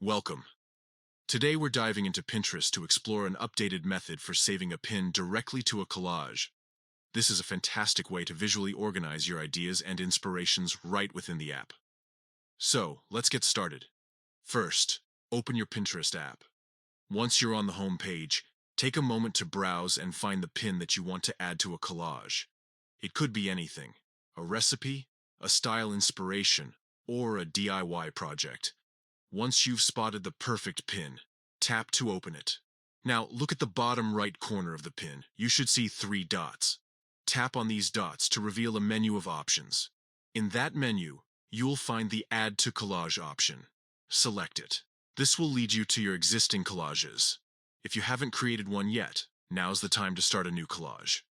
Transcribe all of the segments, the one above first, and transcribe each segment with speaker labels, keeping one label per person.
Speaker 1: Welcome. Today we're diving into Pinterest to explore an updated method for saving a pin directly to a collage. This is a fantastic way to visually organize your ideas and inspirations right within the app. So, let's get started. First, open your Pinterest app. Once you're on the home page, take a moment to browse and find the pin that you want to add to a collage. It could be anything: a recipe, a style inspiration, or a DIY project. Once you've spotted the perfect pin, tap to open it. Now, look at the bottom right corner of the pin. You should see three dots. Tap on these dots to reveal a menu of options. In that menu, you'll find the Add to Collage option. Select it. This will lead you to your existing collages. If you haven't created one yet, now's the time to start a new collage.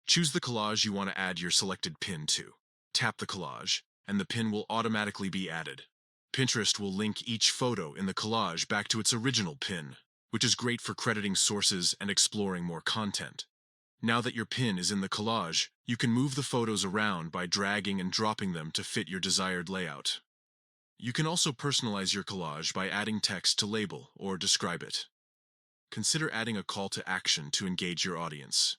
Speaker 1: Choose the collage you want to add your selected pin to. Tap the collage, and the pin will automatically be added. Pinterest will link each photo in the collage back to its original pin, which is great for crediting sources and exploring more content. Now that your pin is in the collage, you can move the photos around by dragging and dropping them to fit your desired layout. You can also personalize your collage by adding text to label or describe it. Consider adding a call to action to engage your audience.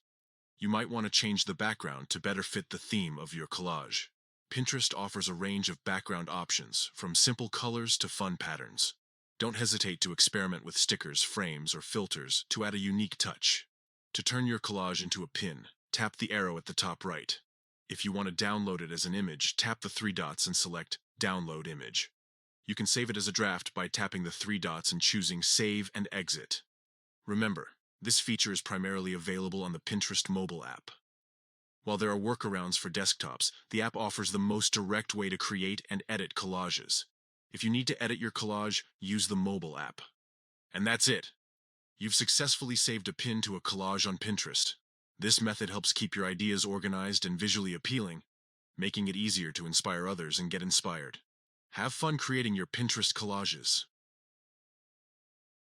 Speaker 1: You might want to change the background to better fit the theme of your collage. Pinterest offers a range of background options, from simple colors to fun patterns. Don't hesitate to experiment with stickers, frames, or filters to add a unique touch. To turn your collage into a pin, tap the arrow at the top right. If you want to download it as an image, tap the three dots and select Download Image. You can save it as a draft by tapping the three dots and choosing Save and Exit. Remember, this feature is primarily available on the Pinterest mobile app. While there are workarounds for desktops, the app offers the most direct way to create and edit collages. If you need to edit your collage, use the mobile app. And that's it. You've successfully saved a pin to a collage on Pinterest. This method helps keep your ideas organized and visually appealing, making it easier to inspire others and get inspired. Have fun creating your Pinterest collages.